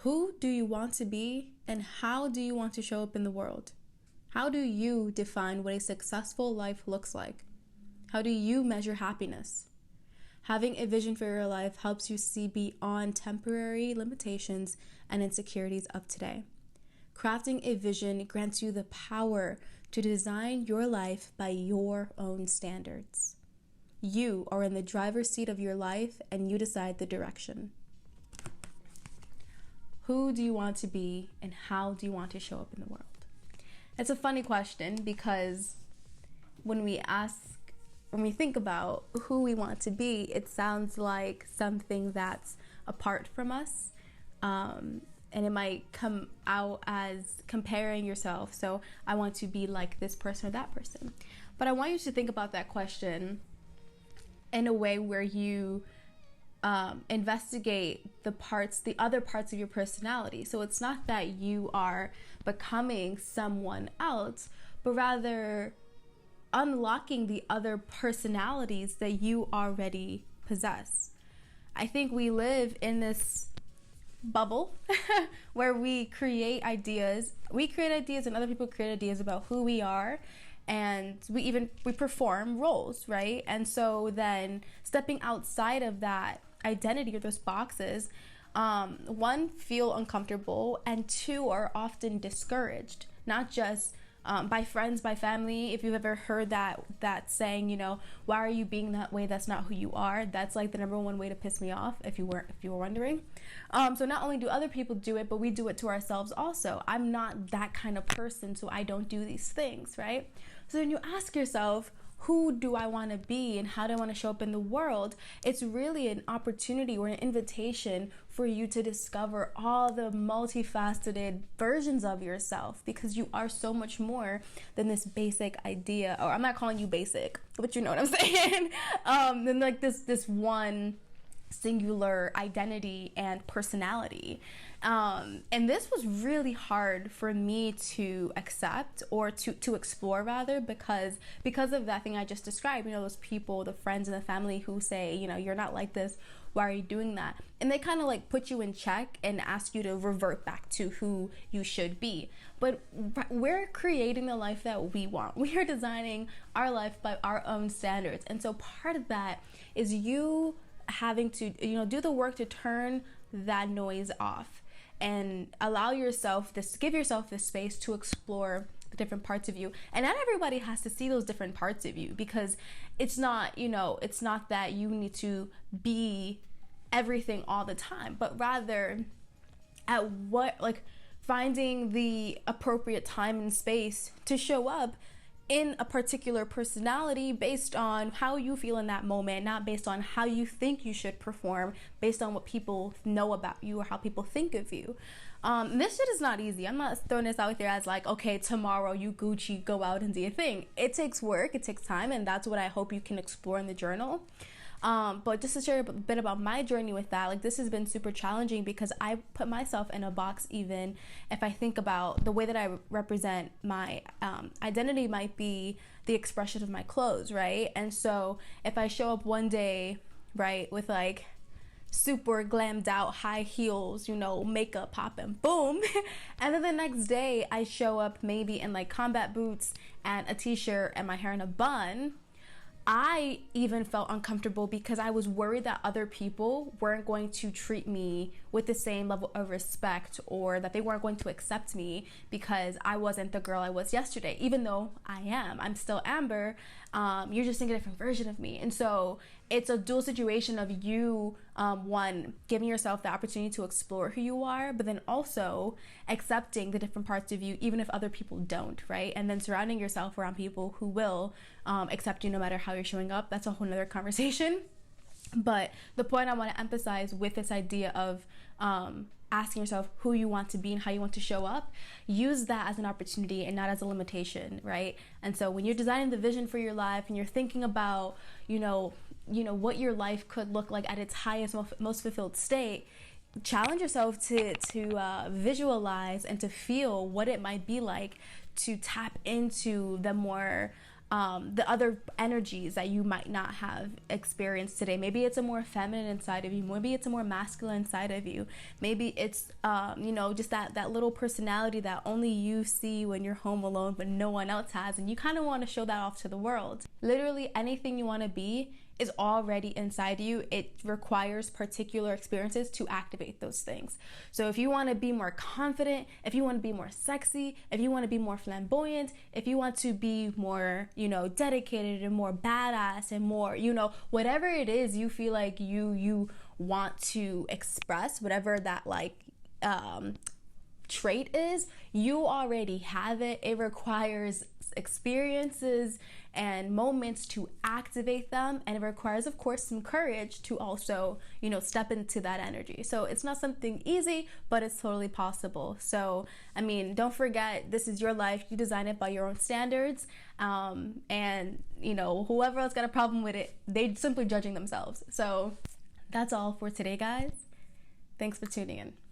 Who do you want to be, and how do you want to show up in the world? How do you define what a successful life looks like? How do you measure happiness? Having a vision for your life helps you see beyond temporary limitations and insecurities of today. Crafting a vision grants you the power to design your life by your own standards. You are in the driver's seat of your life, and you decide the direction. Who do you want to be, and how do you want to show up in the world? It's a funny question, because when we think about who we want to be, it sounds like something that's apart from us. And it might come out as comparing yourself. So I want to be like this person or that person. But I want you to think about that question in a way where you investigate the other parts of your personality. So it's not that you are becoming someone else, but rather unlocking the other personalities that you already possess. I think we live in this bubble where we create ideas and other people create ideas about who we are, and we perform roles, right? And so then stepping outside of that identity or those boxes, one, feel uncomfortable, and two, are often discouraged, not just by friends, by family. If you've ever heard that saying, why are you being that way? That's not who you are. That's like the number one way to piss me off, if you were wondering. So not only do other people do it, but we do it to ourselves also. I'm not that kind of person, so I don't do these things, right? So then you ask yourself, who do I want to be, and how do I want to show up in the world? It's really an opportunity or an invitation for you to discover all the multifaceted versions of yourself, because you are so much more than this basic idea, or I'm not calling you basic, but you know what I'm saying, than like this one singular identity and personality. And this was really hard for me to accept, or to explore rather, because of that thing I just described. Those people, the friends and the family who say, you're not like this, why are you doing that? And they kind of like put you in check and ask you to revert back to who you should be. But we're creating the life that we want. We are designing our life by our own standards. And so part of that is you having to do the work to turn that noise off and give yourself this space to explore the different parts of you. And not everybody has to see those different parts of you, because it's not that you need to be everything all the time, but rather finding the appropriate time and space to show up in a particular personality based on how you feel in that moment, not based on how you think you should perform, based on what people know about you or how people think of you. This shit is not easy. I'm not throwing this out there as like, okay, tomorrow you Gucci, go out and do your thing. It takes work, it takes time, and that's what I hope you can explore in the journal. But just to share a bit about my journey with that, this has been super challenging, because I put myself in a box. Even if I think about the way that I represent my identity might be the expression of my clothes, right? And so if I show up one day, right, with like super glammed out high heels, makeup popping, boom, and then the next day I show up maybe in like combat boots and a t-shirt and my hair in a bun, I even felt uncomfortable, because I was worried that other people weren't going to treat me with the same level of respect, or that they weren't going to accept me because I wasn't the girl I was yesterday, even though I am. I'm still Amber. You're just seeing a different version of me. And so it's a dual situation of you, one, giving yourself the opportunity to explore who you are, but then also accepting the different parts of you, even if other people don't, right? And then surrounding yourself around people who will accept you no matter how you're showing up. That's a whole nother conversation. But the point I want to emphasize with this idea of asking yourself who you want to be and how you want to show up, use that as an opportunity and not as a limitation, right? And so when you're designing the vision for your life and you're thinking about, what your life could look like at its highest, most fulfilled state, challenge yourself to visualize and to feel what it might be like to tap into the more the other energies that you might not have experienced today. Maybe it's a more feminine side of you. Maybe it's a more masculine side of you. Maybe it's, just that little personality that only you see when you're home alone, but no one else has. And you kind of want to show that off to the world. Literally anything you want to be is already inside you. It requires particular experiences to activate those things. So if you want to be more confident, if you want to be more sexy, if you want to be more flamboyant, if you want to be more, dedicated and more badass and more, whatever it is you feel like you want to express, whatever that trait is, you already have it. It requires experiences and moments to activate them, and it requires, of course, some courage to also step into that energy. So it's not something easy, but it's totally possible. So don't forget, this is your life. You design it by your own standards, and whoever else got a problem with it, they simply judging themselves. So that's all for today, guys. Thanks for tuning in.